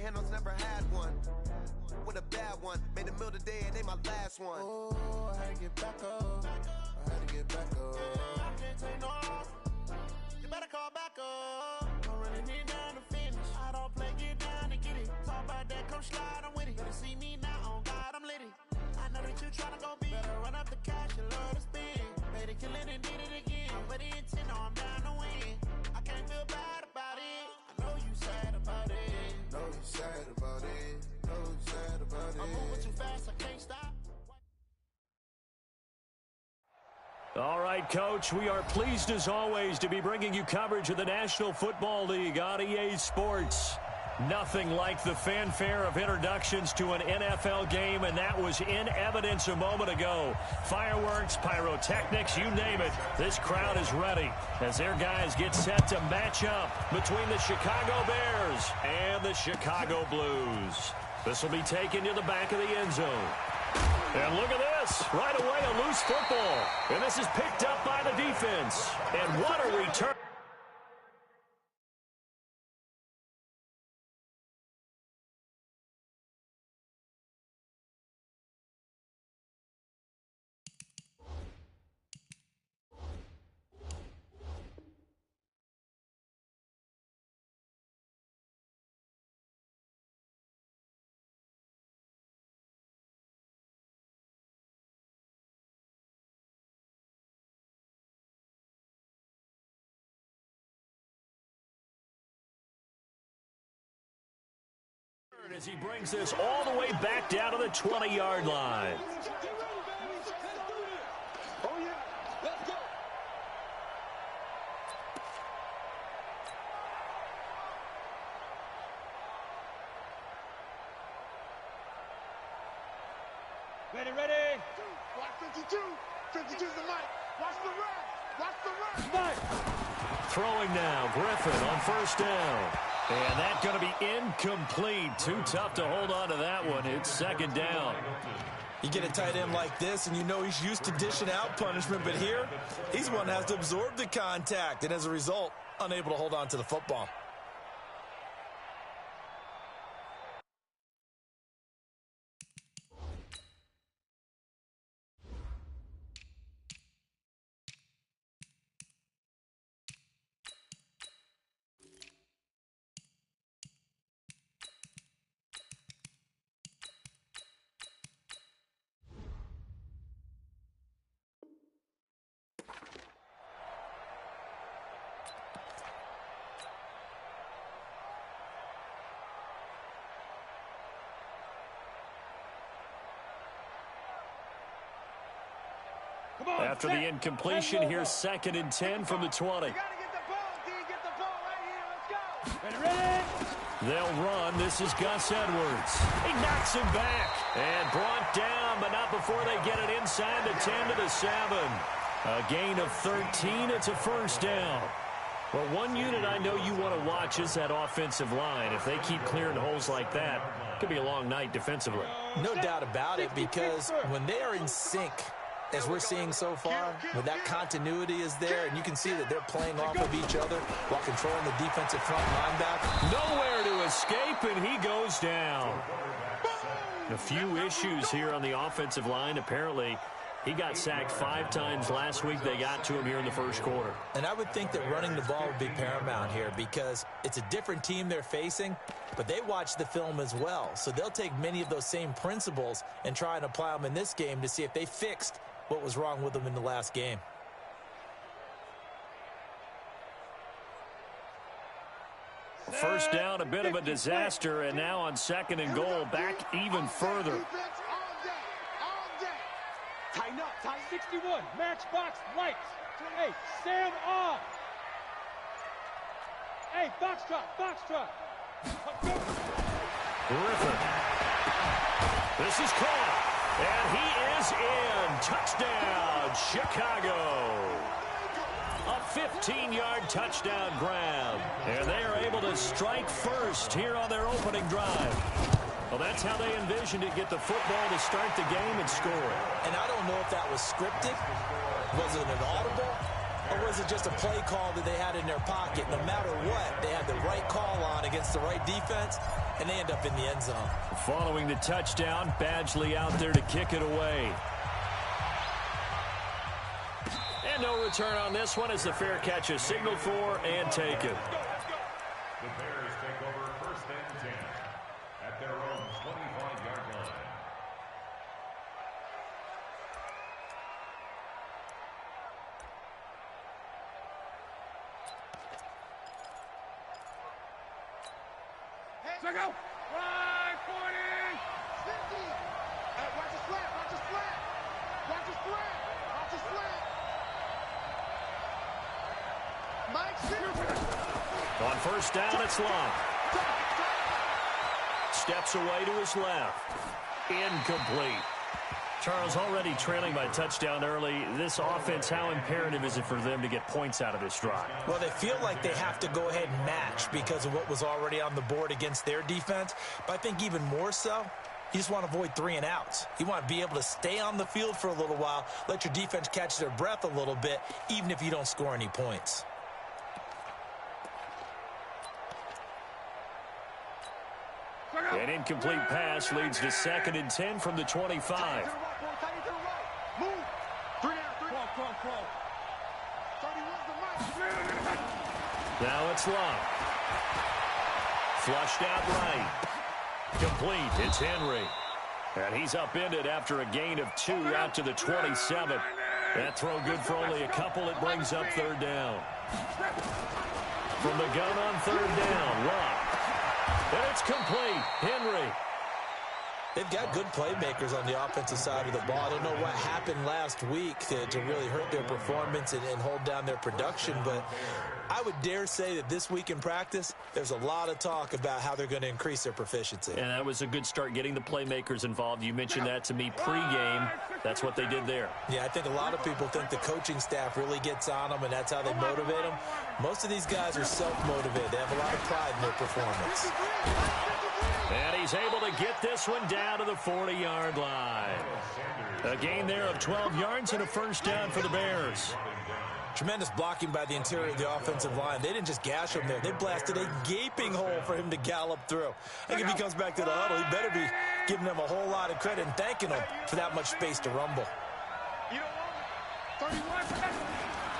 handles, never had one. With a bad one, made a meal today and they my last one. Oh, I had to get back up. I had to get back up. I can't take no loss. You better call back up. Don't really need down to finish. I don't play, get down and get it. Talk about that, come slide, I'm with it. Better see me now, on God, I'm litty. I know that you tryna go big. Better run up the cash, you love to spend. Made it, kill it, and did it again. But the intent, no, I'm down to win. I can't feel bad about it. I know you sad about it. Know you sad about it. Know you sad about it. I'm moving too fast, I can't stop. All right, Coach, we are pleased as always to be bringing you coverage of the National Football League on EA Sports. Nothing like the fanfare of introductions to an NFL game, and that was in evidence a moment ago. Fireworks, pyrotechnics, you name it. This crowd is ready as their guys get set to match up between the Chicago Bears and the Chicago Blues. This will be taken to the back of the end zone. And look at this. Right away, a loose football. And this is picked up by the defense. And what a return. As he brings this all the way back down to the 20-yard line. Oh, yeah. Let's go. Ready, ready. Watch 52. 52's the mic. Watch the run. Watch the run. Throwing now, Griffin on first down. And that's going to be incomplete. Too tough to hold on to that one. It's second down. You get a tight end like this, and you know he's used to dishing out punishment, but here, he's one that has to absorb the contact, and as a result, unable to hold on to the football. After the incompletion, here's 2nd and 10 from the 20. They'll run. This is Gus Edwards. He knocks him back and brought down, but not before they get it inside the 10 to the 7. A gain of 13. It's a first down. Well, one unit I know you want to watch is that offensive line. If they keep clearing holes like that, it could be a long night defensively. No doubt about it, because when they are in sync, as we're seeing so far, when that continuity is there, and you can see that they're playing off of each other while controlling the defensive front linebacker. Nowhere to escape, and he goes down. A few issues here on the offensive line. Apparently, he got sacked 5 times last week. They got to him here in the first quarter. And I would think that running the ball would be paramount here because it's a different team they're facing, but they watch the film as well. So they'll take many of those same principles and try and apply them in this game to see if they fixed what was wrong with them in the last game. First down, a bit of a disaster, and now on 2nd and goal, back even further. Tighten up, tight 61, matchbox lights. Hey, stand off. Hey, foxtrot. Griffin. This is caught. And he is in. Touchdown, Chicago. A 15-yard touchdown grab. And they are able to strike first here on their opening drive. Well, that's how they envisioned it, get the football to start the game and score. And I don't know if that was scripted. Was it an audible? Or was it just a play call that they had in their pocket? No matter what, they had the right call on against the right defense, and they end up in the end zone. Following the touchdown, Badgley out there to kick it away. And no return on this one as the fair catch is signaled for and taken. The Bears take over first and 10 at their own 25-yard line. Check out. Right, 40. 50. Hey, watch the slant. Watch the slant. Watch the slant. Watch the slant. Mike Sears. On first down, it's Long. Steps away to his left. Incomplete. Charles, already trailing by touchdown early. This offense, how imperative is it for them to get points out of this drive? Well, they feel like they have to go ahead and match because of what was already on the board against their defense. But I think even more so, you just want to avoid 3 and outs. You want to be able to stay on the field for a little while, let your defense catch their breath a little bit, even if you don't score any points. An incomplete pass leads to 2nd and 10 from the 25. Move. 3 down. Crow. 31's the mic. Now it's Long. Flushed out right. Complete. It's Henry. And he's upended after a gain of 2 out to the 27. That throw good for only a couple. It brings up 3rd down. From the gun on 3rd down, Long. And it's complete. Henry. They've got good playmakers on the offensive side of the ball. I don't know what happened last week to really hurt their performance and hold down their production, but I would dare say that this week in practice, there's a lot of talk about how they're going to increase their proficiency. And that was a good start getting the playmakers involved. You mentioned that to me pregame. That's what they did there. Yeah, I think a lot of people think the coaching staff really gets on them, and that's how they motivate them. Most of these guys are self-motivated. They have a lot of pride in their performance. And he's able to get this one down to the 40-yard line. A gain there of 12 yards and a first down for the Bears. Tremendous blocking by the interior of the offensive line. They didn't just gash him there. They blasted a gaping hole for him to gallop through. I think if he comes back to the huddle, he better be giving them a whole lot of credit and thanking them for that much space to rumble.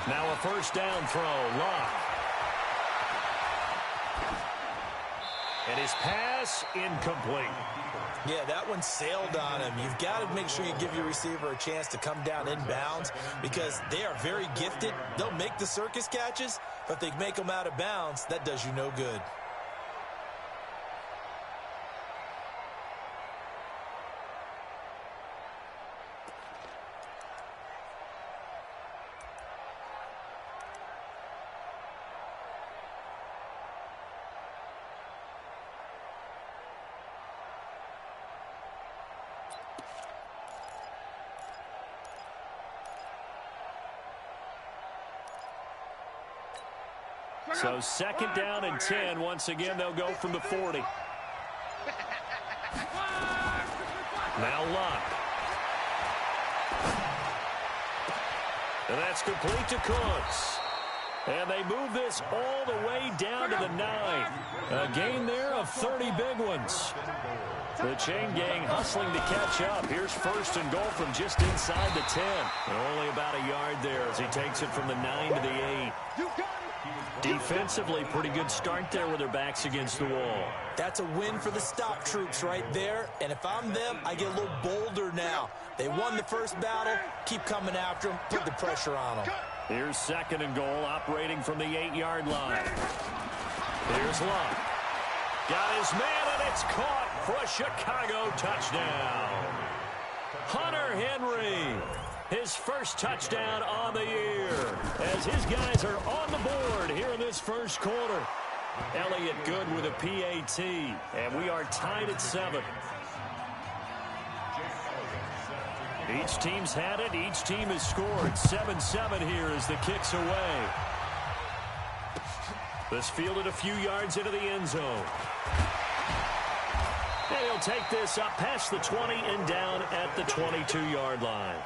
Now a first down throw. Long. And his pass incomplete. Yeah, that one sailed on him. You've got to make sure you give your receiver a chance to come down inbounds because they are very gifted. They'll make the circus catches, but if they make them out of bounds, that does you no good. So 2nd down and 10. Once again, they'll go from the 40. Now Luck. And that's complete to Cooks. And they move this all the way down to the 9. A gain there of 30 big ones. The chain gang hustling to catch up. Here's 1st and goal from just inside the 10. And only about a yard there as he takes it from the 9 to the 8. Defensively, pretty good start there with their backs against the wall. That's a win for the stop troops right there. And if I'm them, I get a little bolder now. They won the first battle. Keep coming after them. Put the pressure on them. Here's 2nd and goal, operating from the 8-yard line. Here's Luck. Got his man, and it's caught for a Chicago touchdown. Hunter Henry. His first touchdown on the year as his guys are on the board here in this first quarter. Elliott Good with a PAT, and we are tied at 7. Each team's had it. Each team has scored. 7-7 here as the kick's away. This fielded a few yards into the end zone. And he'll take this up past the 20 and down at the 22-yard line.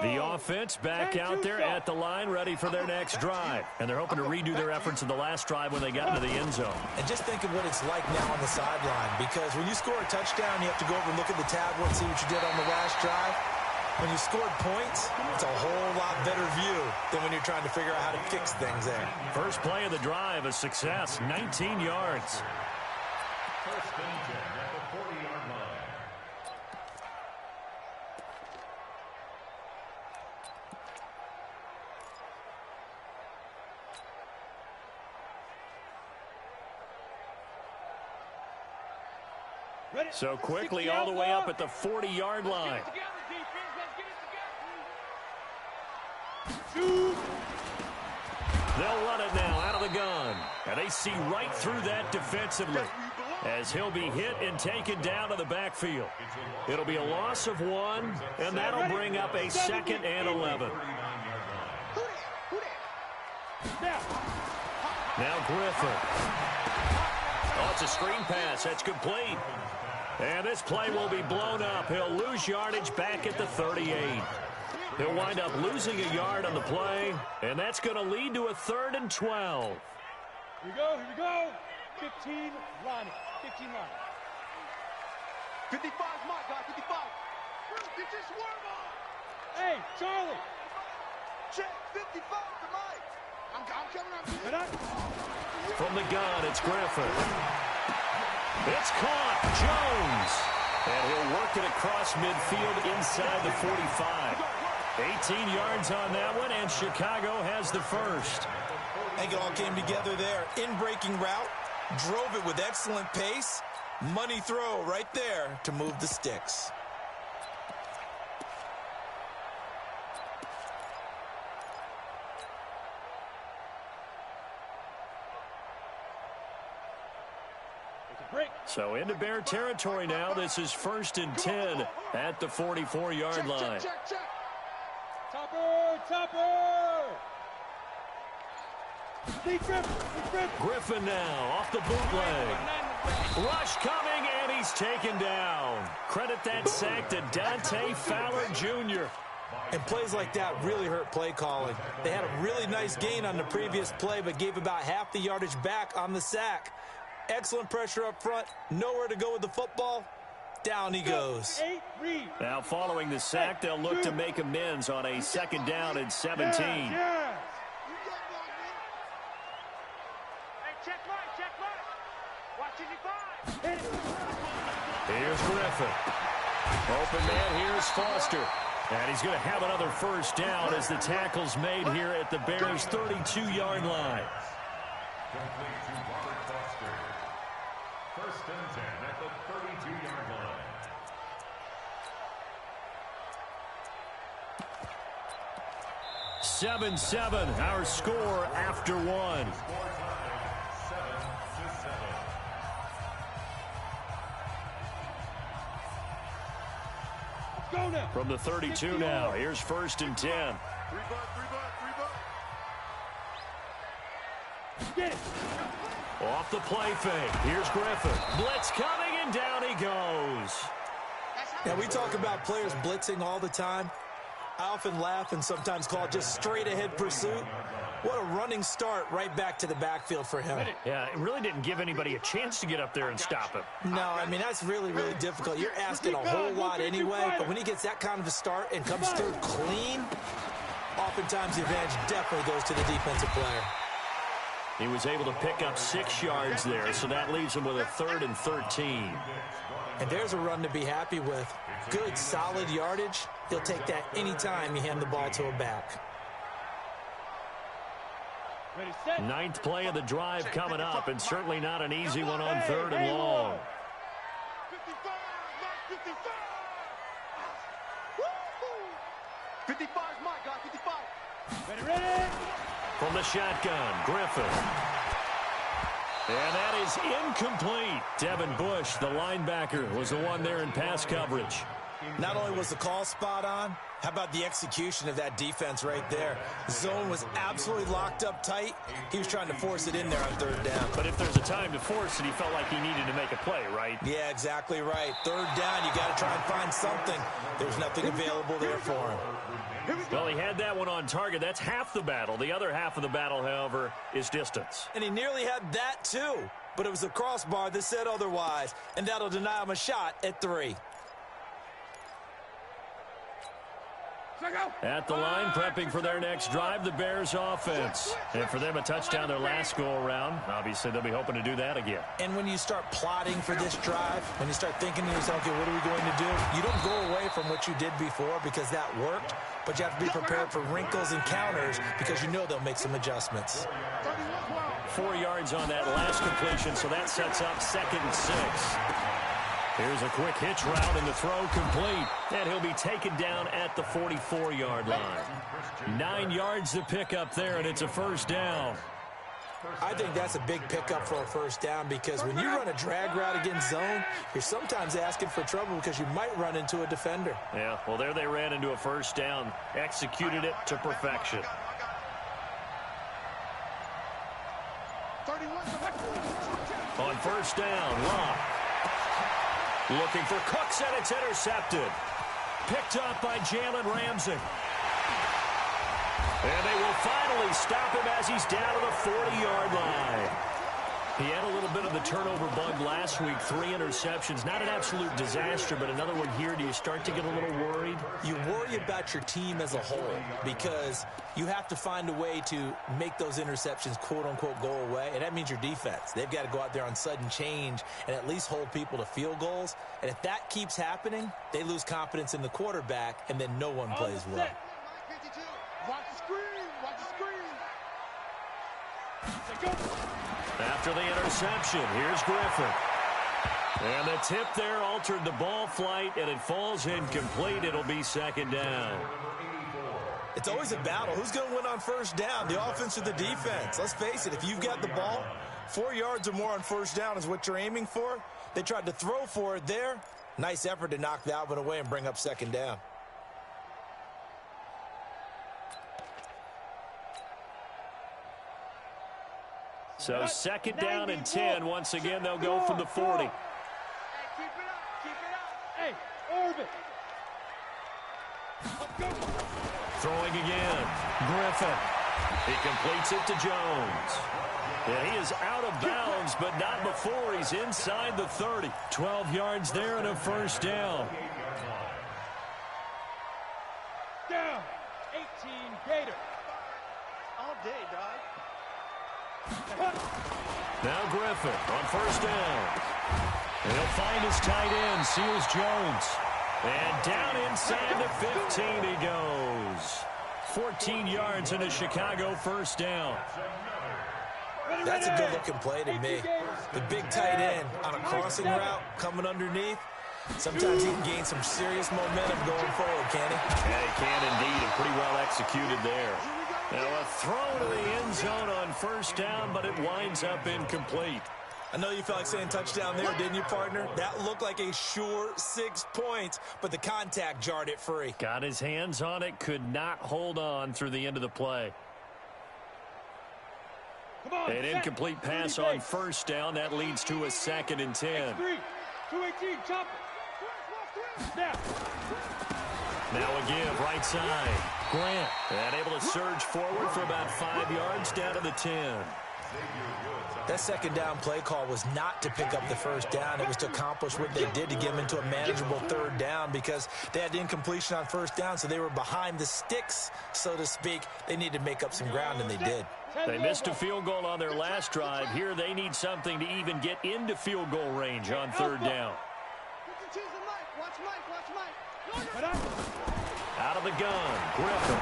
The offense back out there at the line, ready for their next drive. And they're hoping to redo their efforts in the last drive when they got into the end zone. And just think of what it's like now on the sideline, because when you score a touchdown, you have to go over and look at the tablet and see what you did on the last drive. When you scored points, it's a whole lot better view than when you're trying to figure out how to fix things there. First play of the drive, a success, 19 yards. First and 10 at the 40-yard line. So quickly all the way up at the 40-yard line. They'll run it now out of the gun. And they see right through that defensively as he'll be hit and taken down to the backfield. It'll be a loss of 1, and that'll bring up a 2nd and 11. Now Griffin. Oh, it's a screen pass. That's complete. And this play will be blown up. He'll lose yardage back at the 38. He'll wind up losing a yard on the play, and that's going to lead to a 3rd and 12. Here we go. 15 line. 15 line. 55 is my guy, 55. Get your swerve on. Hey, Charlie. Check, 55 to Mike. I'm coming up. From the gun, it's Griffin. It's caught. Jones. And he'll work it across midfield inside the 45. 18 yards on that one, and Chicago has the first. I think it all came together there. In-breaking route, drove it with excellent pace. Money throw right there to move the sticks. So into Bear territory now. This is 1st and 10 at the 44-yard line. Check. Topper! Griffin now off the bootleg. Rush coming, and he's taken down. Credit that sack to Dante Fowler Jr. And plays like that really hurt play calling. They had a really nice gain on the previous play, but gave about half the yardage back on the sack. Excellent pressure up front. Nowhere to go with the football. Down he goes. Now following the sack, they'll look to make amends on a 2nd down and 17. Hey, check right. Watch 55. Here's Griffin. Open man, here's Foster. And he's going to have another first down as the tackle's made here at the Bears' 32-yard line. Complete to Robert Foster. First and 10 at the 32-yard line. Seven, our score after 1. Score time, 7-7. Go now. From the 32 now, here's 1st and 10. 3 Get it. Off the play fake. Here's Griffin. Blitz coming, and down he goes. Now, we talk about players blitzing all the time. I often laugh and sometimes call it just straight-ahead pursuit. What a running start right back to the backfield for him. Yeah, it really didn't give anybody a chance to get up there and stop him. No, I mean, that's really, really difficult. You're asking a whole lot anyway, but when he gets that kind of a start and comes through clean, oftentimes the advantage definitely goes to the defensive player. He was able to pick up 6 yards there, so that leaves him with a 3rd and 13. And there's a run to be happy with. Good, solid yardage. He'll take that anytime you hand the ball to a back. 9th play of the drive coming up, and certainly not an easy one on 3rd and long. 55 is my guy, 55. Ready. From the shotgun, Griffin. And that is incomplete. Devin Bush, the linebacker, was the one there in pass coverage. Not only was the call spot on, how about the execution of that defense right there? The zone was absolutely locked up tight. He was trying to force it in there on 3rd down. But if there's a time to force it, he felt like he needed to make a play, right? Yeah, exactly right. 3rd down, you got to try and find something. There's nothing available there for him. Well, he had that one on target. That's half the battle. The other half of the battle, however, is distance. And he nearly had that too. But it was the crossbar that said otherwise. And that'll deny him a shot at 3. At the line, prepping for their next drive, the Bears offense. And for them, a touchdown their last go-around. Obviously, they'll be hoping to do that again. And when you start plotting for this drive, when you start thinking to yourself, okay, what are we going to do? You don't go away from what you did before because that worked, but you have to be prepared for wrinkles and counters because you know they'll make some adjustments. 4 yards on that last completion, so that sets up 2nd and 6. Here's a quick hitch route and the throw complete. And he'll be taken down at the 44-yard line. 9 yards to pick up there, and it's a first down. I think that's a big pickup for a first down because when you run a drag route against zone, you're sometimes asking for trouble because you might run into a defender. Yeah, well, there they ran into a first down. Executed it to perfection. On first down, Locke. Looking for Cooks, and it's intercepted. Picked up by Jalen Ramsey. And they will finally stop him as he's down to the 40-yard line. He had a little bit of the turnover bug last week, 3 interceptions. Not an absolute disaster, but another one here. Do you start to get a little worried? You worry about your team as a whole because you have to find a way to make those interceptions, quote-unquote, go away, and that means your defense. They've got to go out there on sudden change and at least hold people to field goals. And if that keeps happening, they lose confidence in the quarterback, and then no one plays well. Watch the screen! Watch the screen! After the interception, here's Griffin. And the tip there altered the ball flight, and it falls incomplete. It'll be 2nd down. It's always a battle. Who's going to win on first down, the offense or the defense? Let's face it, if you've got the ball, 4 yards or more on first down is what you're aiming for. They tried to throw for it there. Nice effort to knock that one away and bring up 2nd down. So 2nd down and 10. Once again, they'll go from the 40. Hey, keep it up, keep it up. Hey, Orvin. Let's go. Throwing again. Griffin. He completes it to Jones. And he is out of bounds, but not before he's inside the 30. 12 yards there and a first down. Down. 18 Gator. All day, dog. Now Griffin on first down. And he'll find his tight end, Seals Jones. And down inside the 15 he goes. 14 yards and a Chicago first down. That's a good-looking play to me. The big tight end on a crossing route coming underneath. Sometimes he can gain some serious momentum going forward, can he? Yeah, he can indeed, and pretty well executed there. Now a throw to the end zone on first down, but it winds up incomplete. I know you felt like saying touchdown there, didn't you, partner? That looked like a sure 6 points, but the contact jarred it free. Got his hands on it, could not hold on through the end of the play. An incomplete pass on first down. That leads to a 2nd and 10. 218, chop it. Now again, right side. Grant, and able to surge forward for about 5 yards down to the 10. That 2nd down play call was not to pick up the first down. It was to accomplish what they did to get them into a manageable 3rd down because they had incompletion on first down, so they were behind the sticks, so to speak. They needed to make up some ground, and they did. They missed a field goal on their last drive. Here they need something to even get into field goal range on 3rd down. Out of the gun, Griffin.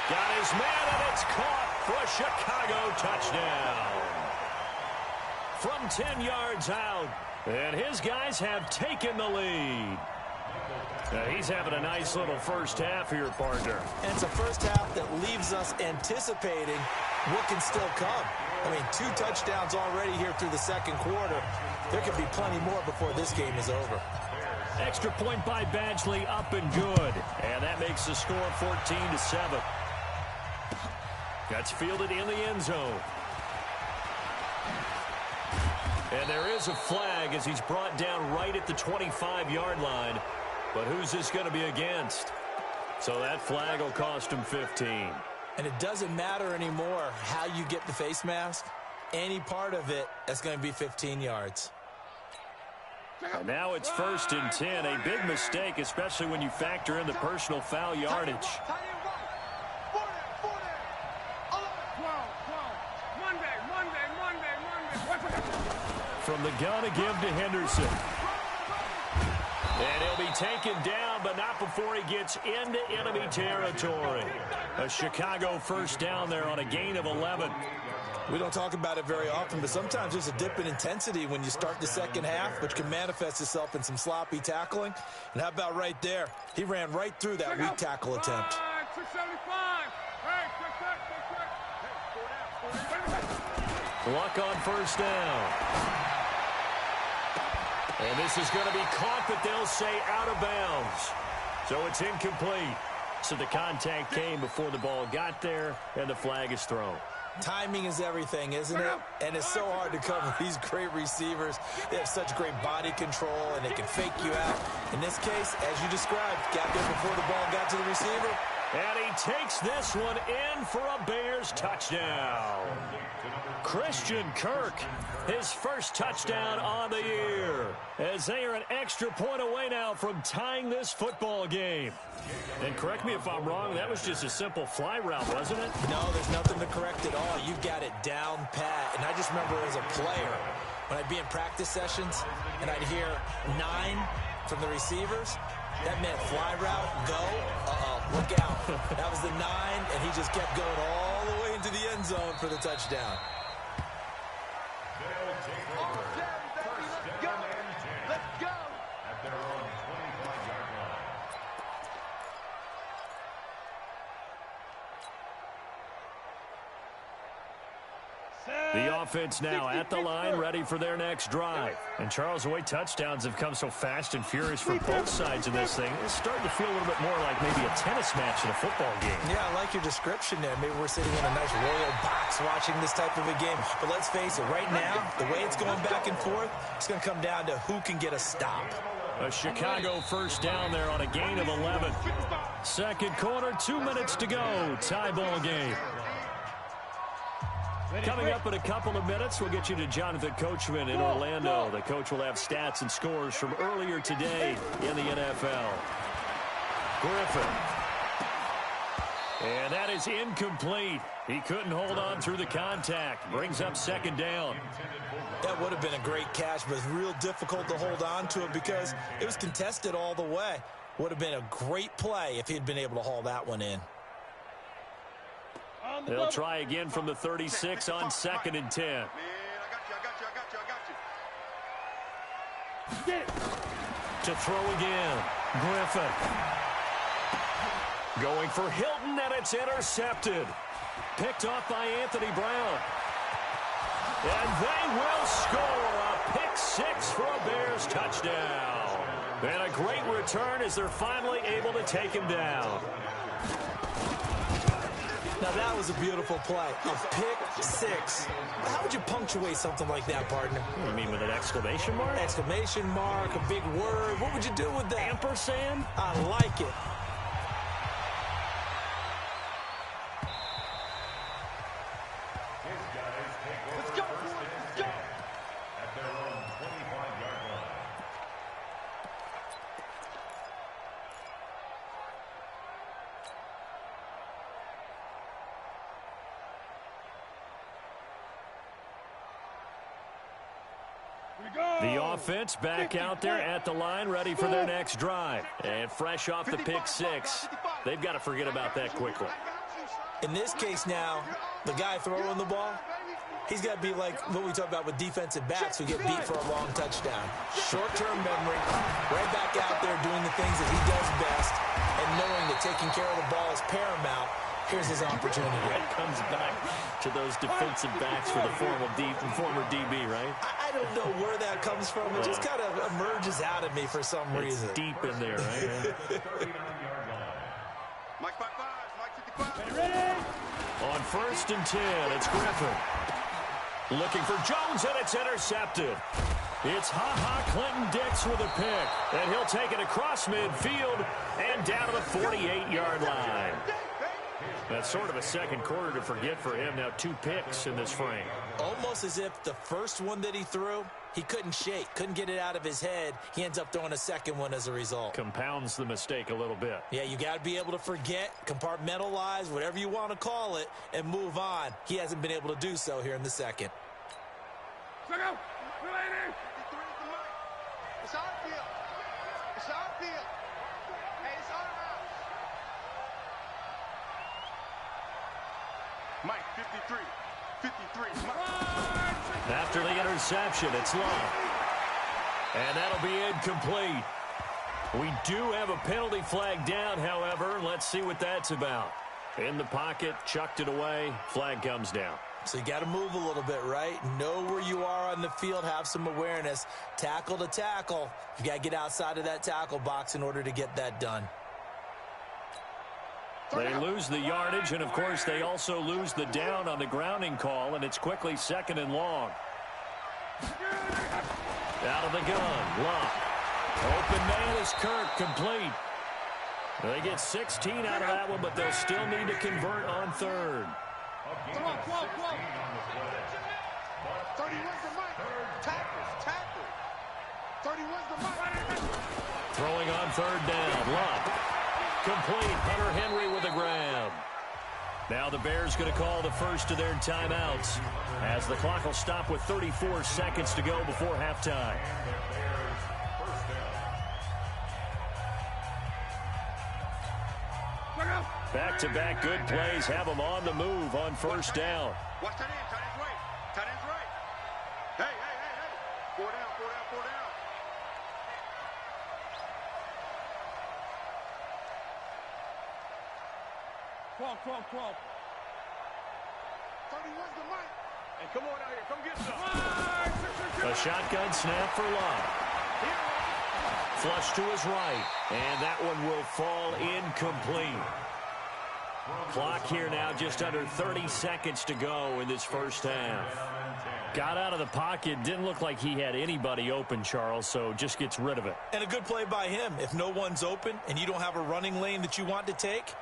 Got his man, and it's caught for a Chicago touchdown. From 10 yards out, and his guys have taken the lead. Now he's having a nice little first half here, partner. And it's a first half that leaves us anticipating what can still come. I mean, 2 touchdowns already here through the 2nd quarter. There could be plenty more before this game is over. Extra point by Badgley, up and good. And that makes the score 14-7. That's fielded in the end zone. And there is a flag as he's brought down right at the 25-yard line. But who's this going to be against? So that flag will cost him 15. And it doesn't matter anymore how you get the face mask. Any part of it, that's going to be 15 yards. And now it's 1st and 10. A big mistake, especially when you factor in the personal foul yardage. From the gun, a give to Henderson. And he'll be taken down, but not before he gets into enemy territory. A Chicago first down there on a gain of 11. We don't talk about it very often, but sometimes there's a dip in intensity when you start the second half, which can manifest itself in some sloppy tackling. And how about right there? He ran right through that weak tackle attempt. Luck on first down. And this is going to be caught, but they'll say out of bounds. So it's incomplete. So the contact came before the ball got there, and the flag is thrown. Timing is everything, isn't it? And it's so hard to cover these great receivers. They have such great body control, and they can fake you out. In this case, as you described, got there before the ball got to the receiver. And he takes this one in for a Bears touchdown. Christian Kirk, his first touchdown on the year, as they are an extra point away now from tying this football game. And correct me if I'm wrong, that was just a simple fly route, wasn't it? No, there's nothing to correct at all. You've got it down pat. And I just remember as a player, when I'd be in practice sessions and I'd hear 9 from the receivers, that meant fly route, go, look out. That was the 9, and he just kept going all the way into the end zone for the touchdown. They'll take over. First down and 10. Let's go. At their own 25-yard line. The offense now at the line, ready for their next drive. And Charles, the way touchdowns have come so fast and furious from both sides of this thing, it's starting to feel a little bit more like maybe a tennis match in a football game. Yeah, I like your description there. Maybe we're sitting in a nice royal box watching this type of a game. But let's face it, right now, the way it's going back and forth, it's going to come down to who can get a stop. A Chicago first down there on a gain of 11. Second quarter, 2 minutes to go. Tie ball game. Coming up in a couple of minutes, we'll get you to Jonathan Coachman in Orlando. The coach will have stats and scores from earlier today in the NFL. Griffin. And that is incomplete. He couldn't hold on through the contact. Brings up second down. That would have been a great catch, but it's real difficult to hold on to it because it was contested all the way. Would have been a great play if he had been able to haul that one in. They'll try again from the 36 on 2nd and 10. Man, I got you. To throw again. Griffin. Going for Hilton, and it's intercepted. Picked off by Anthony Brown. And they will score a pick 6 for a Bears touchdown. And a great return as they're finally able to take him down. Now, that was a beautiful play. A pick 6. How would you punctuate something like that, partner? You mean with an exclamation mark? Exclamation mark, a big word. What would you do with that? Ampersand? I like it. His guys take over first and 10 at their own 25-yard line. The offense back out there at the line, ready for their next drive. And fresh off the pick 6, they've got to forget about that quickly. In this case now, the guy throwing the ball, he's got to be like what we talk about with defensive backs who get beat for a long touchdown. Short-term memory, right back out there doing the things that he does best, and knowing that taking care of the ball is paramount. Here's his opportunity. It comes back to those defensive backs for the former DB, right? I don't know where that comes from. It just kind of emerges out of me for some reason. It's deep in there, right? Mike 5-5, Mike 55. Ready? On 1st and 10, it's Griffin. Looking for Jones, and it's intercepted. It's Ha-Ha Clinton-Dix with a pick. And he'll take it across midfield and down to the 48-yard line. That's sort of a second quarter to forget for him. Now 2 picks in this frame. Almost as if the first one that he threw, he couldn't shake, couldn't get it out of his head. He ends up throwing a second one as a result. Compounds the mistake a little bit. Yeah, you got to be able to forget, compartmentalize, whatever you want to call it, and move on. He hasn't been able to do so here in the second. It's our field. It's our field. Hey, it's our house. Mike, 53. 53. Mike. After the interception, it's Love. And that'll be incomplete. We do have a penalty flag down, however. Let's see what that's about. In the pocket, chucked it away. Flag comes down. So you got to move a little bit, right? Know where you are on the field, have some awareness. Tackle to tackle. You got to get outside of that tackle box in order to get that done. They lose the yardage, and, of course, they also lose the down on the grounding call, and it's quickly 2nd and long. Out of the gun, Love. Open man is Kirk, complete. They get 16 out of that one, but they'll still need to convert on 3rd. Come on. 31's the mic. Tackle. 31's the mic. Throwing on 3rd down, Love. Complete. Hunter Henry with a grab. Now the Bears going to call the first of their timeouts as the clock will stop with 34 seconds to go before halftime. Back-to-back good plays have them on the move on 1st down. Watch tight end. Tight end's right. Tight end's right. Hey. 4 down. Twelve. 31's the mic. Hey, come on out here. Come get some. A shotgun snap for Love. Flush to his right. And that one will fall incomplete. Clock here now just under 30 seconds to go in this first half. Got out of the pocket. Didn't look like he had anybody open, Charles, so just gets rid of it. And a good play by him. If no one's open and you don't have a running lane that you want to take,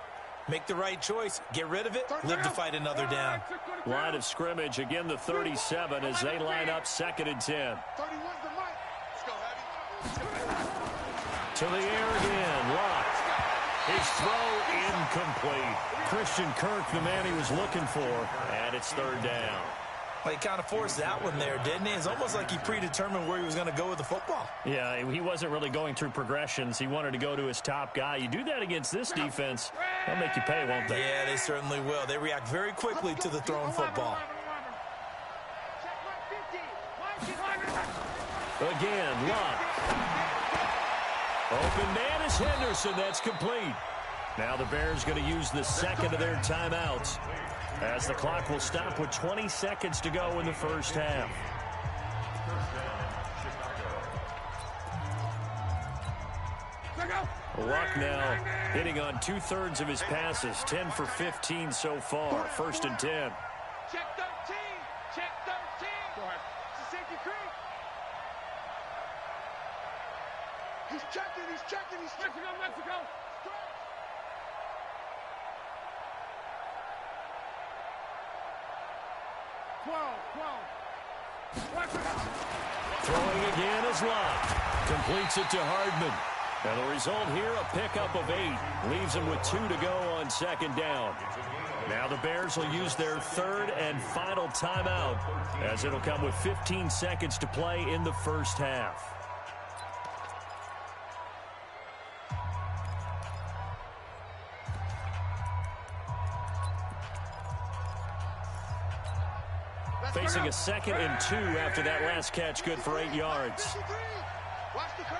make the right choice. Get rid of it. Live to fight another down. Line of scrimmage, again the 37 as they line up 2nd and 10. 31's the mic. Let's go, Heavy. To the air again. Locked. His throw incomplete. Christian Kirk, the man he was looking for, and it's 3rd down. Well, he kind of forced that one there, didn't he? It's almost like he predetermined where he was going to go with the football. Yeah, he wasn't really going through progressions. He wanted to go to his top guy. You do that against this defense, they'll make you pay, won't they? Yeah, they certainly will. They react very quickly to the thrown football. Again, Love. Open man is Henderson. That's complete. Now the Bears going to use the 2nd of their timeouts as the clock will stop with 20 seconds to go in the first half. Luck now hitting on 2/3 of his passes, 10 for 15 so far. 1st and 10. Check 13. Check 13. Go ahead. It's a safety creek. He's checking. Mexico. 12. Throwing again is Love. Completes it to Hardman. And the result here, a pickup of 8. Leaves him with 2 to go on 2nd down. Now the Bears will use their 3rd and final timeout as it'll come with 15 seconds to play in the first half. Facing a 2nd and 2 after that last catch, good for 8 yards. Watch the curl.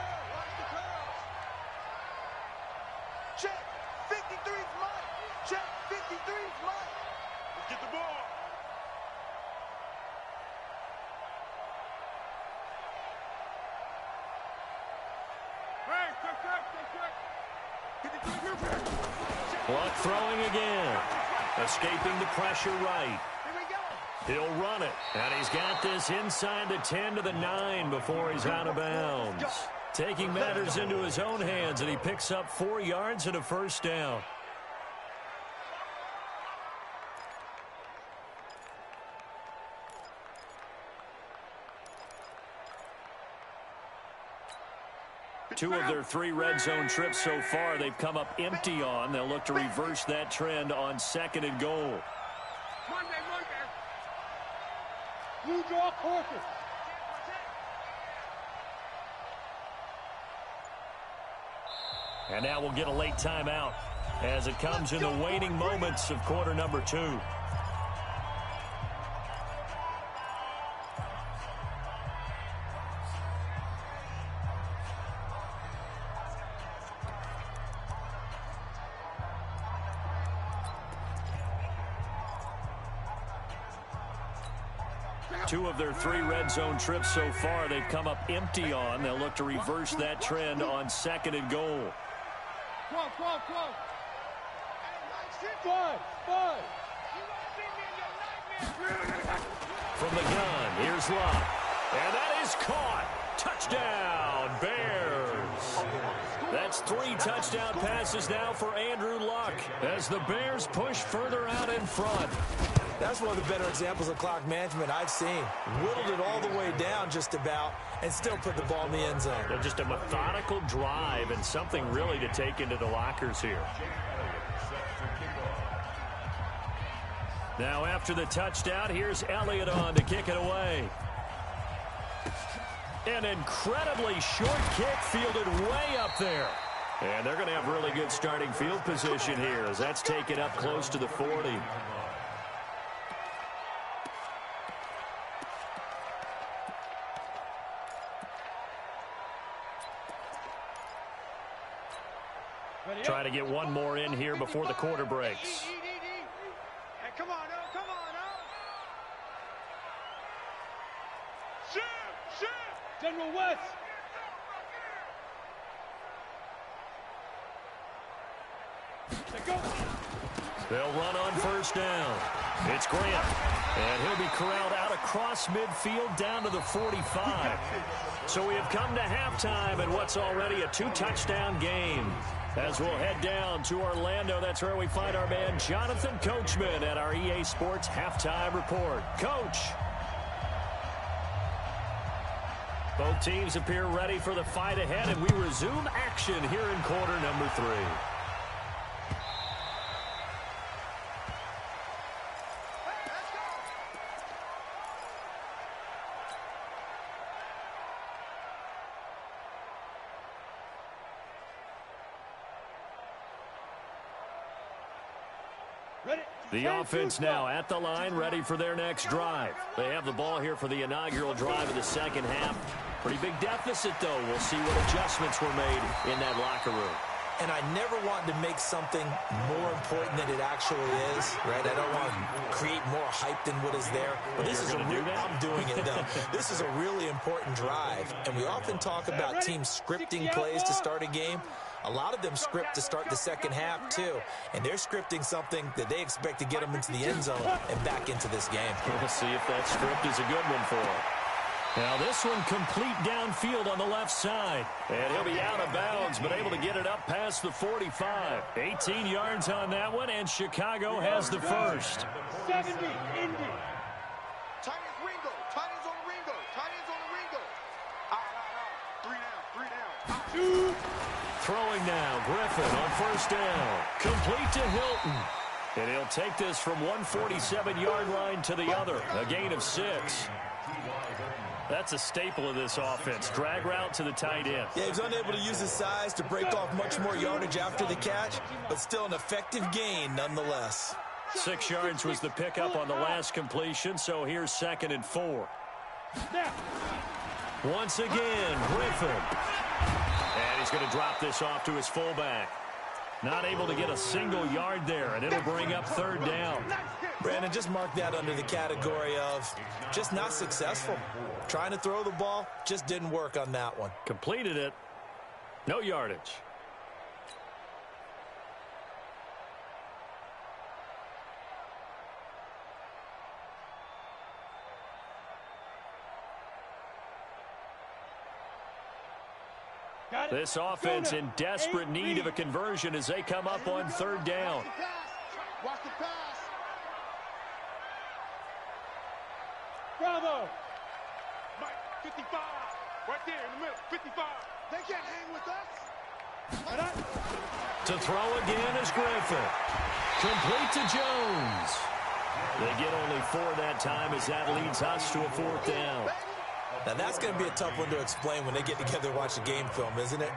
Check 53's mine. Check 53's mine. Let's get the ball. Luck throwing again. Escaping the pressure right. He'll run it, and he's got this inside the 10 to the 9 before he's out of bounds. Taking matters into his own hands, and he picks up 4 yards and a first down. Two of their 3 red zone trips so far, they've come up empty on. They'll look to reverse that trend on 2nd and goal. Blue draw caution. And now we'll get a late timeout as it comes in the waning moments of quarter number 2. Two of their 3 red zone trips so far, they've come up empty on. They'll look to reverse that trend on 2nd and goal. From the gun, here's Luck. And that is caught. Touchdown, Bears. That's 3 touchdown passes now for Andrew Luck as the Bears push further out in front. That's one of the better examples of clock management I've seen. Whittled it all the way down just about and still put the ball in the end zone. Just a methodical drive and something really to take into the lockers here. Now after the touchdown, here's Elliott on to kick it away. An incredibly short kick fielded way up there. And they're going to have really good starting field position here as that's taken up close to the 40. Try to get one more in here before the quarter breaks. Hey, come on, oh, come on, oh. Shoot! General West. They'll run on first down. It's Grant. And he'll be corralled out across midfield down to the 45. So we have come to halftime in what's already a 2-touchdown game. As we'll head down to Orlando, that's where we find our man Jonathan Coachman at our EA Sports Halftime Report. Coach. Both teams appear ready for the fight ahead, and we resume action here in quarter number 3. The offense now at the line, ready for their next drive. They have the ball here for the inaugural drive of the second half. Pretty big deficit, though. We'll see what adjustments were made in that locker room. And I never want to make something more important than it actually is, right? I don't want to create more hype than what is there. But this is I'm doing it, though. This is a really important drive. And we often talk about teams scripting plays to start a game. A lot of them script to start the second half, too. And they're scripting something that they expect to get them into the end zone and back into this game. We'll see if that script is a good one for them. Now this one complete downfield on the left side. And he'll be out of bounds, but able to get it up past the 45. 18 yards on that one, and Chicago has the first. 70, Indy. Titans Ringo. Titans on Ringo. Titans on Ringo. Out. 3 down. 3 down. Throwing now, Griffin on first down. Complete to Hilton. And he'll take this from 147-yard line to the other. A gain of 6. That's a staple of this offense. Drag route to the tight end. Yeah, he was unable to use his size to break off much more yardage after the catch, but still an effective gain nonetheless. 6 yards was the pickup on the last completion, so here's 2nd and 4. Once again, Griffin. And he's going to drop this off to his fullback. Not able to get a single yard there, and it'll bring up 3rd down. Brandon, just mark that under the category of just not successful. Trying to throw the ball, just didn't work on that one. Completed it. No yardage. This offense in desperate need of a conversion as they come up on third down. Watch the pass. Bravo. Mike, 55. Right there in the middle. 55. They can't hang with us. To throw again is Griffin. Complete to Jones. They get only 4 that time as that leads us to a 4th down. Now, that's going to be a tough one to explain when they get together and watch the game film, isn't it?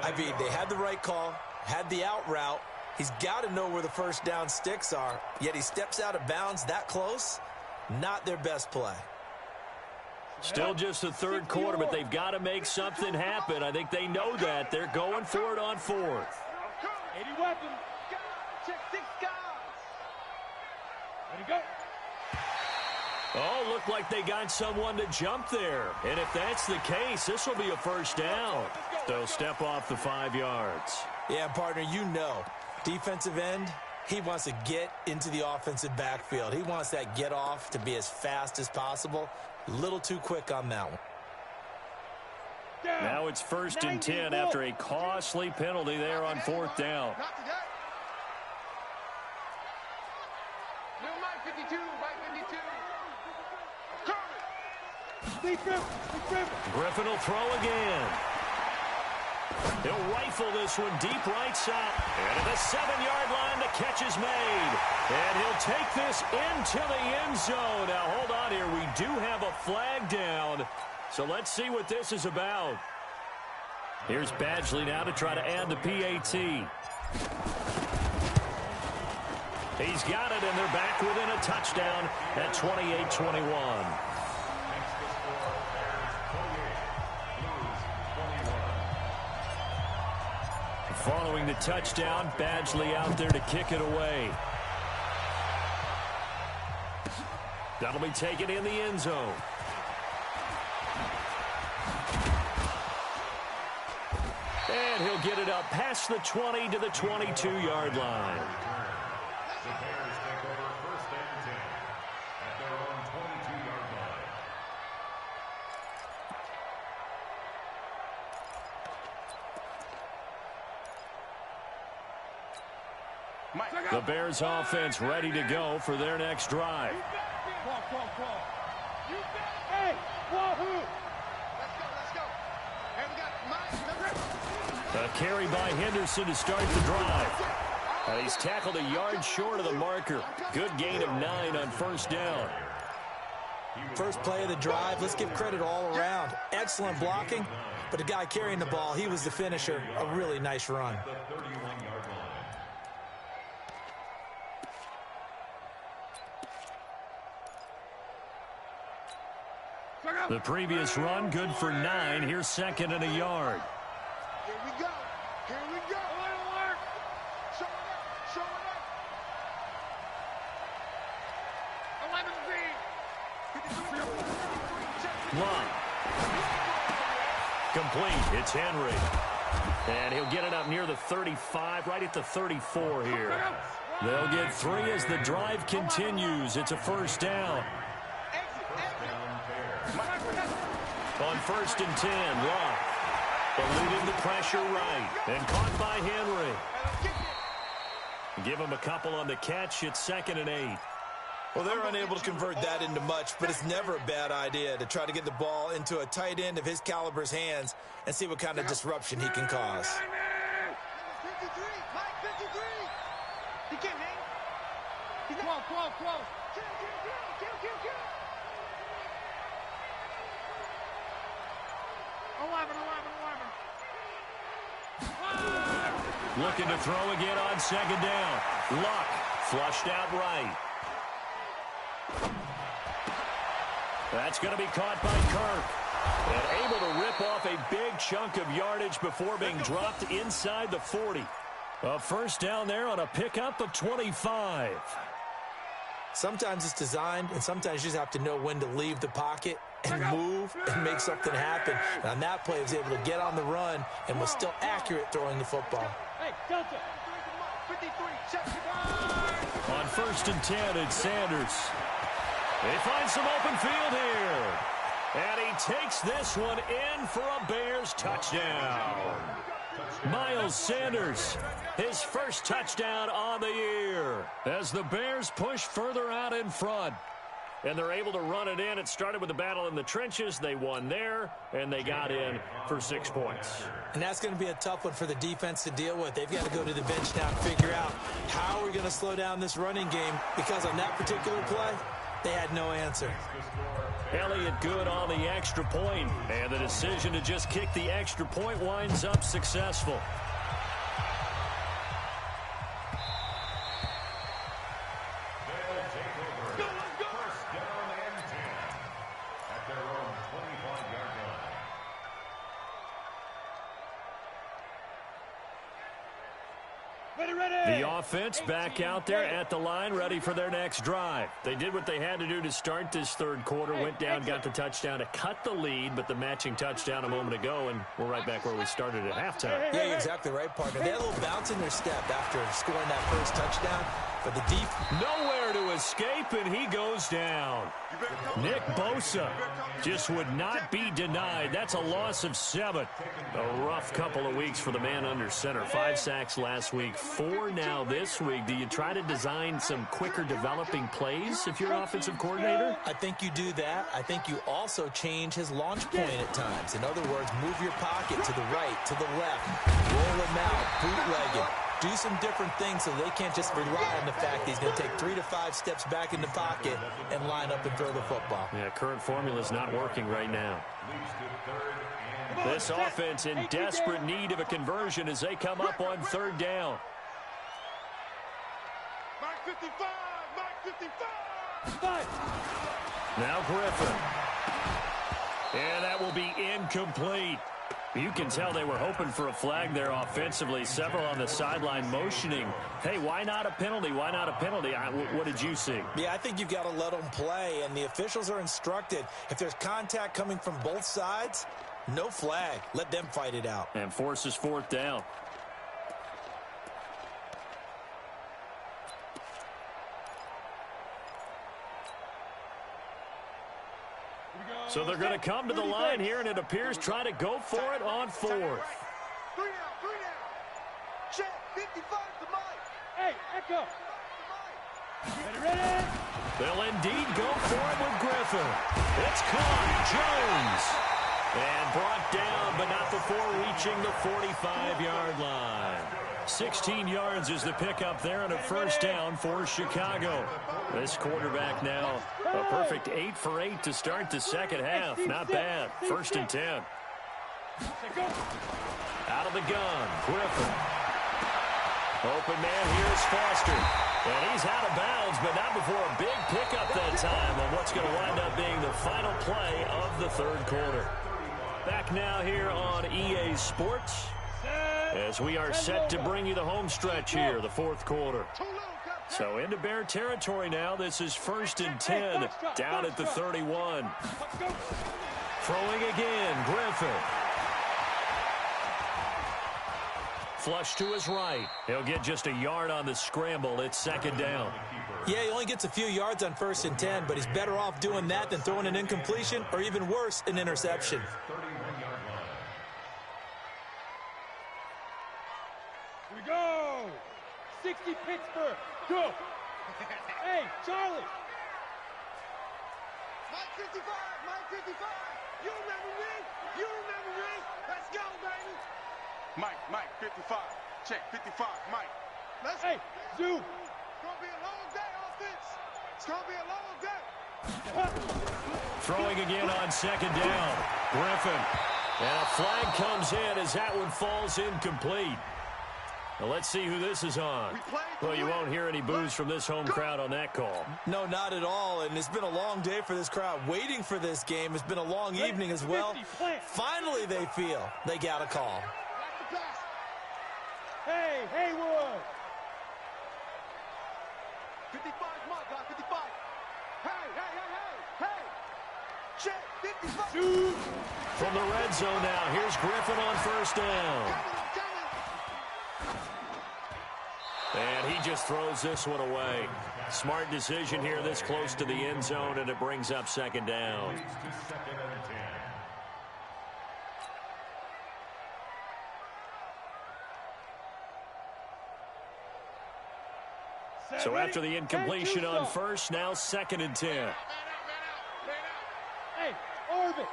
I mean, they had the right call, had the out route. He's got to know where the first down sticks are, yet he steps out of bounds that close. Not their best play. Still just the third quarter, but they've got to make something happen. I think they know that. They're going for it on 4th. 80 weapons. Check 6 guys. Ready to go. Oh, looked like they got someone to jump there. And if that's the case, this will be a first down. They'll step off the 5 yards. Yeah, partner, you know, defensive end, he wants to get into the offensive backfield. He wants that get off to be as fast as possible. A little too quick on that one. Now it's 1st and 10 after a costly penalty there on 4th down. Not today. No, Mike 52, Mike 52. Griffin will throw again. He'll rifle this one deep right side. And at the 7-yard line, the catch is made. And he'll take this into the end zone. Now, hold on here. We do have a flag down. So let's see what this is about. Here's Badgley now to try to add the PAT. He's got it, and they're back within a touchdown at 28-21. Following the touchdown, Badgley out there to kick it away. That'll be taken in the end zone. And he'll get it up past the 20 to the 22-yard line. The Bears take over 1st and 10 at their own 22-yard line. The Bears offense ready to go for their next drive. Hey, wahoo! Let's go. Hey, we got Mike. A carry by Henderson to start the drive. And he's tackled a yard short of the marker. Good gain of 9 on 1st down. First play of the drive, let's give credit all around. Excellent blocking, but the guy carrying the ball, he was the finisher. A really nice run. The 31-yard line. The previous run, good for 9. Here's 2nd and a yard. Here we go. Here we go. Alert. Show it up. Show it up. 11 Love. Complete. It's Henry. And he'll get it up near the 35, right at the 34 here. They'll get 3 as the drive continues. It's a 1st down. On 1st and 10, Love. Eluding the pressure right. And caught by Henry. Give him a couple on the catch. It's 2nd and 8. Well, they're unable to convert that into much, but it's never a bad idea to try to get the ball into a tight end of his caliber's hands and see what kind of disruption he can cause. 53. Mike 53. He can't hang. He's not. Close. Kill. 11. Looking to throw again on 2nd down. Luck flushed out right. That's going to be caught by Kirk. And able to rip off a big chunk of yardage before being dropped inside the 40. A 1st down there on a pickup of 25. Sometimes it's designed, and sometimes you just have to know when to leave the pocket and move and make something happen. And on that play, he was able to get on the run and was still accurate throwing the football. Hey, Delta. 53. Check. On 1st and 10, it's Sanders. They find some open field here. And he takes this one in for a Bears touchdown. Miles Sanders, his first touchdown on the year as the Bears push further out in front. And they're able to run it in. It started with a battle in the trenches. They won there, and they got in for 6 points. And that's going to be a tough one for the defense to deal with. They've got to go to the bench now and figure out how we're going to slow down this running game, because on that particular play, they had no answer. Elliott good on the extra point, and the decision to just kick the extra point winds up successful. The offense back out there at the line, ready for their next drive. They did what they had to do to start this third quarter, went down, got the touchdown to cut the lead, but the matching touchdown a moment ago, and we're right back where we started at halftime. Yeah, you're exactly right, partner. They had a little bounce in their step after scoring that first touchdown, but the defense nowhere to escape, and he goes down. Nick Bosa just would not be denied. That's a loss of 7. A rough couple of weeks for the man under center. 5 sacks last week, 4 now this week. Do you try to design some quicker developing plays if you're offensive coordinator? I think you do that. I think you also change his launch point at times. In other words, move your pocket to the right, to the left, roll him out, bootleg it. Do some different things so they can't just rely on the fact that he's going to take 3 to 5 steps back in the pocket and line up and throw the football. Yeah, current formula is not working right now. This offense in desperate need of a conversion as they come up on 3rd down. Mark 55! Mark 55! Now Griffin. And that will be incomplete. You can tell they were hoping for a flag there offensively. Several on the sideline motioning. Hey, why not a penalty? Why not a penalty? What did you see? Yeah, I think you've got to let them play, and the officials are instructed. If there's contact coming from both sides, no flag. Let them fight it out. And forces 4th down. So they're going to come to the line here, and it appears try to go for it on 4th. 3 down. Check. 55 to Mike. Hey, Echo. Ready? They'll indeed go for it with Griffin. It's caught. Jones. And brought down, but not before reaching the 45-yard line. 16 yards is the pickup there, and a 1st down for Chicago. This quarterback now a perfect 8 for 8 to start the second half. Not bad. 1st and 10. Out of the gun, Griffin. Open man, here's Foster. And he's out of bounds, but not before a big pickup that time on what's going to wind up being the final play of the 3rd quarter. Back now here on EA Sports as we are set to bring you the home stretch here, the 4th quarter. So into Bear territory now. This is 1st and 10 down at the 31. Throwing again, Griffin. Flush to his right. He'll get just a yard on the scramble. It's 2nd down. Yeah, he only gets a few yards on 1st and 10, but he's better off doing that than throwing an incompletion or even worse, an interception. Here we go. 60 Pittsburgh. Go. Hey, Charlie. Mike 55. Mike 55. You remember me? You remember me? Let's go, baby. Mike 55. Check 55. Mike. Let's hey, Zoo. It's going to be a long day, offense. It's going to be a long day. Throwing again on 2nd down. Griffin. And a flag comes in as that one falls incomplete. Well, let's see who this is on. Well, you won't hear any boos from this home crowd on that call. No, not at all, and it's been a long day for this crowd. Waiting for this game. It's been a long evening as well. Finally, they feel they got a call. Hey, Haywood. 55's my guy, 55. Hey. Check, 55. Shoot. From the red zone now, here's Griffin on 1st down. And he He just throws this one away. Smart decision here this close to the end zone, and it brings up second down. So after the incompletion on first, now 2nd and 10. Hey, orbit.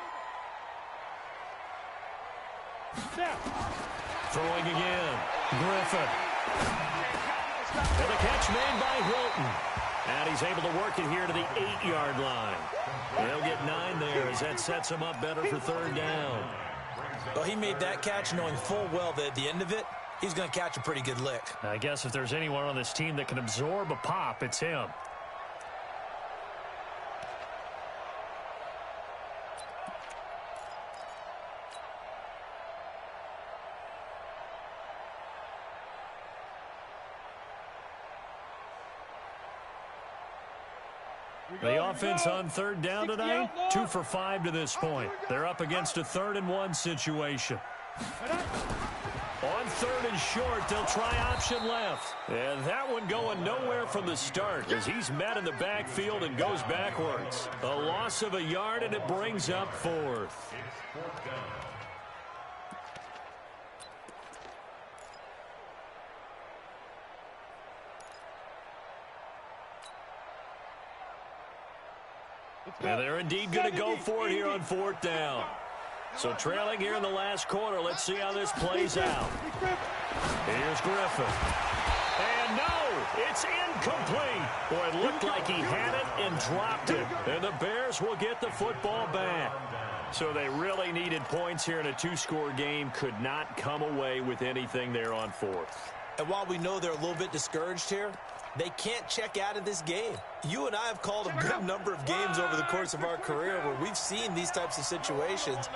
Throwing again. Griffin. And the catch made by Hilton. And he's able to work it here to the 8-yard line. They'll get 9 there as that sets him up better for 3rd down. Well, he made that catch knowing full well that at the end of it, he's going to catch a pretty good lick. I guess if there's anyone on this team that can absorb a pop, it's him. The offense on 3rd down tonight, 2 for 5 to this point. They're up against a 3rd and 1 situation. On 3rd and short, they'll try option left. And that one going nowhere from the start as he's met in the backfield and goes backwards. A loss of a yard, and it brings up 4th. And they're indeed going to go for it here on 4th down. So trailing here in the last quarter, let's see how this plays out. Here's Griffin. And no, it's incomplete. Boy, it looked like he had it and dropped it. And the Bears will get the football back. So they really needed points here in a 2-score game. Could not come away with anything there on 4th. And while we know they're a little bit discouraged here, they can't check out of this game. You and I have called a good number of games over the course of our career where we've seen these types of situations.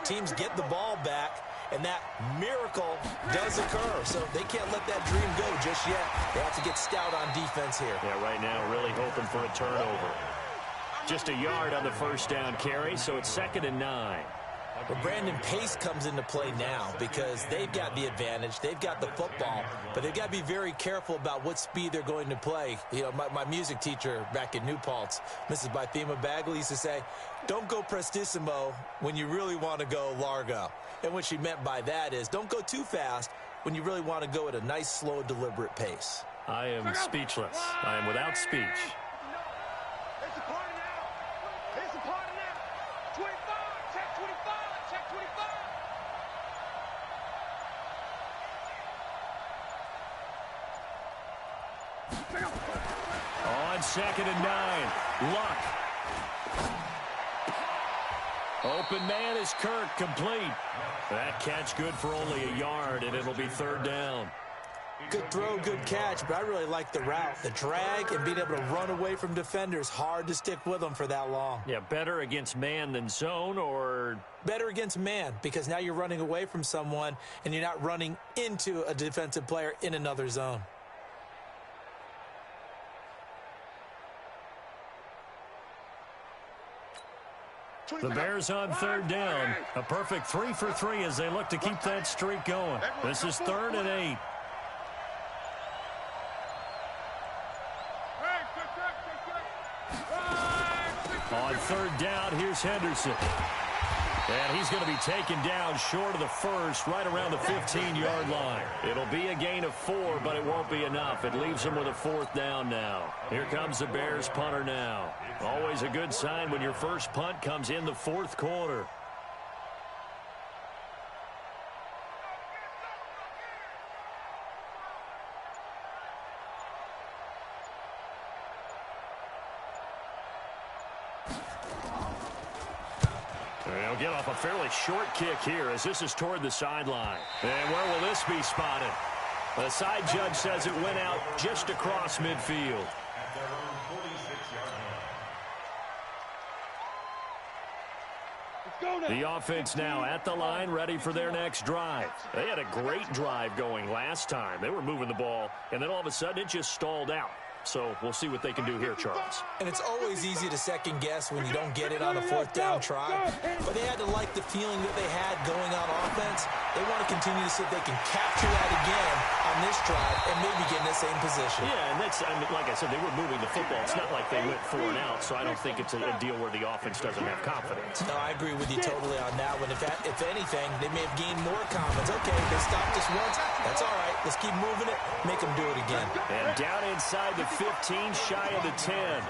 Teams get the ball back, and that miracle does occur. So they can't let that dream go just yet. They have to get stout on defense here. Yeah, right now really hoping for a turnover. Just a yard on the 1st down carry, so it's 2nd and 9. Well, Brandon, pace comes into play now because they've got the advantage. They've got the football, but they've got to be very careful about what speed they're going to play. You know, my music teacher back in New Paltz, Mrs. Bythema Bagley, used to say, don't go prestissimo when you really want to go largo. And what she meant by that is don't go too fast when you really want to go at a nice, slow, deliberate pace. I am speechless. I am without speech. It's a party now. It's a party now. 25, check 25, check 25. On 2nd and 9, Luck. Open man is Kirk, complete. That catch good for only a yard, and it'll be 3rd down. Good throw, good catch, but I really like the route. The drag and being able to run away from defenders, hard to stick with them for that long. Yeah, better against man than zone, or? Better against man, because now you're running away from someone, and you're not running into a defensive player in another zone. The Bears on 3rd down. A perfect 3 for 3 as they look to keep that streak going. This is 3rd and 8. On 3rd down, here's Henderson. And he's going to be taken down short of the first, right around the 15-yard line. It'll be a gain of 4, but it won't be enough. It leaves them with a 4th down now. Here comes the Bears punter now. Always a good sign when your first punt comes in the 4th quarter. They'll get off a fairly short kick here as this is toward the sideline. And where will this be spotted? The side judge says it went out just across midfield. The offense now at the line, ready for their next drive. They had a great drive going last time. They were moving the ball, and then all of a sudden it just stalled out. So we'll see what they can do here, Charles. And it's always easy to second guess when you don't get it on a 4th down try. But they had to like the feeling that they had going on offense. They want to continue to see if they can capture that again on this stride and maybe get in the same position. Yeah, and that's, I mean, like I said, they were moving the football. It's not like they went 4 and out, so I don't think it's a deal where the offense doesn't have confidence. No, I agree with you totally on that one. If anything, they may have gained more confidence. Okay, they stopped us once. That's all right. Let's keep moving it. Make them do it again. And down inside the 15, shy of the 10.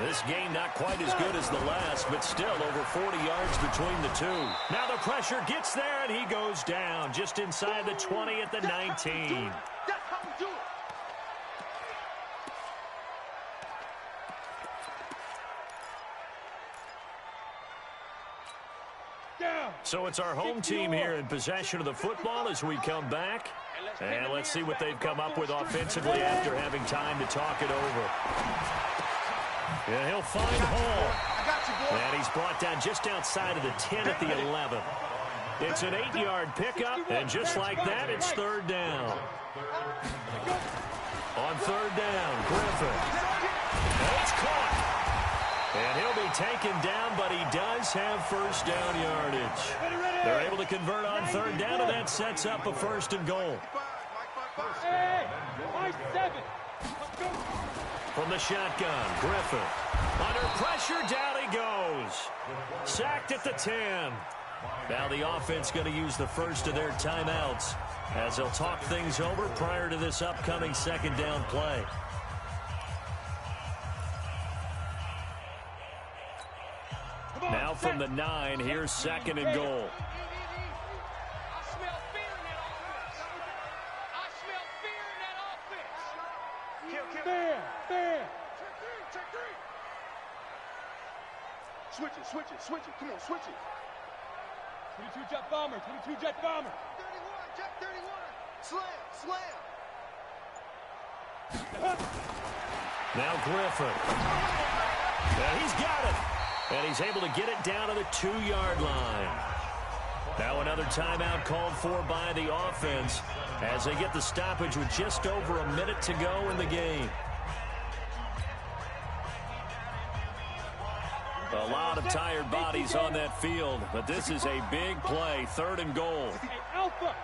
This game not quite as good as the last, but still over 40 yards between the two. Now the pressure gets there, and he goes down just inside the 20 at the 19. That's how we do it. So it's our home team here in possession of the football as we come back. And let's see what they've come up with offensively after having time to talk it over. Yeah, he'll find Hall. And he's brought down just outside of the 10 at the 11. It's an 8-yard pickup, and just like that, it's third down. On third down, Griffin. And it's caught. And he'll be taken down, but he does have first down yardage. They're able to convert on third down, and that sets up a first and goal. Hey, 7. From the shotgun, Griffin. Under pressure, down he goes. Sacked at the 10. Now the offense going to use the first of their timeouts as they'll talk things over prior to this upcoming second down play. Now from the 9, here's second and goal. Switch it. Come on, switch it. 22 jet bomber, 22 jet bomber. 31, jet 31. Slam. Now Griffin. And he's got it. And he's able to get it down to the 2-yard line. Now another timeout called for by the offense as they get the stoppage with just over a minute to go in the game. A lot of tired bodies on that field, but this is a big play, third and goal. Hey, Alpha.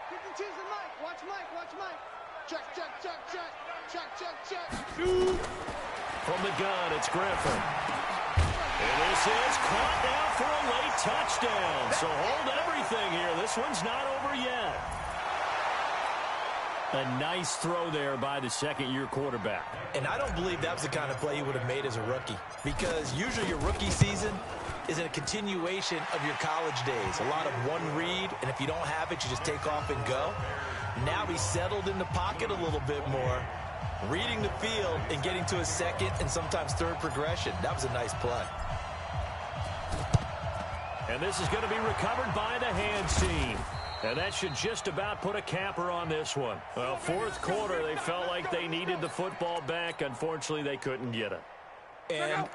Pick and choose the mic. Watch Mike. Check. From the gun, it's Griffin. And this is caught now for a late touchdown. So hold everything here. This one's not over yet. A nice throw there by the second-year quarterback. And I don't believe that was the kind of play he would have made as a rookie, because usually your rookie season is a continuation of your college days. A lot of one read, and if you don't have it, you just take off and go. Now he's settled in the pocket a little bit more, reading the field and getting to a second and sometimes third progression. That was a nice play. And this is going to be recovered by the hands team. And that should just about put a capper on this one. Well, fourth quarter, they felt like they needed the football back. Unfortunately, they couldn't get it. And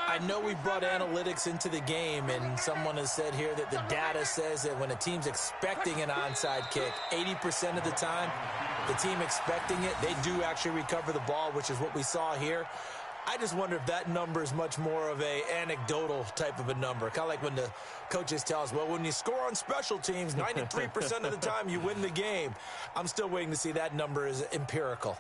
I know we brought analytics into the game, and someone has said here that the data says that when a team's expecting an onside kick, 80% of the time, the team expecting it, they do actually recover the ball, which is what we saw here. I just wonder if that number is much more of a anecdotal type of a number. Kind of like when the coaches tell us, well, when you score on special teams, 93% of the time you win the game. I'm still waiting to see that number is empirical.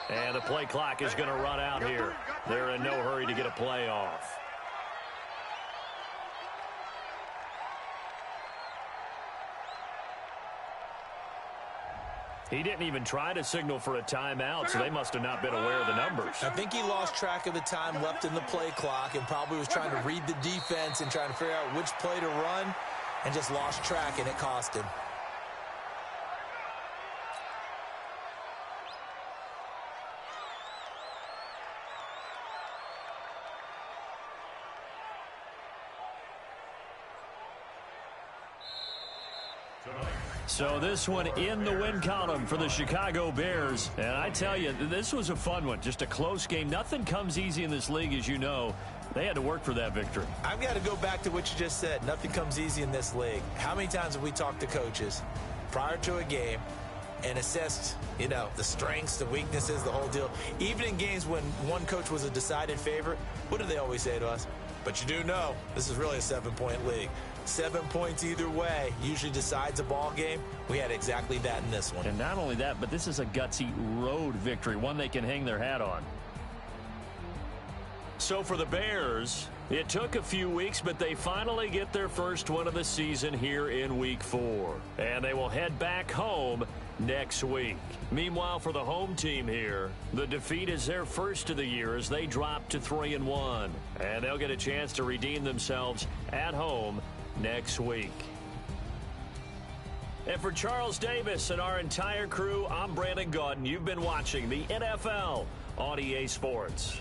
And the play clock is going to run out here. They're in no hurry to get a play off. He didn't even try to signal for a timeout, so they must have not been aware of the numbers. I think he lost track of the time left in the play clock and probably was trying to read the defense and trying to figure out which play to run and just lost track, and it cost him. So this one in the win column for the Chicago Bears. And I tell you, this was a fun one. Just a close game. Nothing comes easy in this league, as you know. They had to work for that victory. I've got to go back to what you just said. Nothing comes easy in this league. How many times have we talked to coaches prior to a game and assessed, the strengths, the weaknesses, the whole deal? Even in games when one coach was a decided favorite, what do they always say to us? But you do know this is really a 7-point league. 7 points either way usually decides a ball game. We had exactly that in this one. And not only that, but this is a gutsy road victory, one they can hang their hat on. So for the Bears, it took a few weeks, but they finally get their first one of the season here in Week 4. And they will head back home next week. Meanwhile, for the home team here, the defeat is their first of the year as they drop to 3-1. And they'll get a chance to redeem themselves at home next week. And for Charles Davis and our entire crew, I'm Brandon Gaudin. You've been watching the NFL on EA Sports.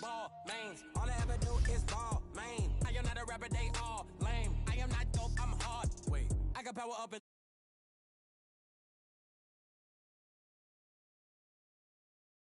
Ball mains, all I ever do is ball main. I am not a rapper, they all lame. I am not dope, I'm hard. Wait, I got power up and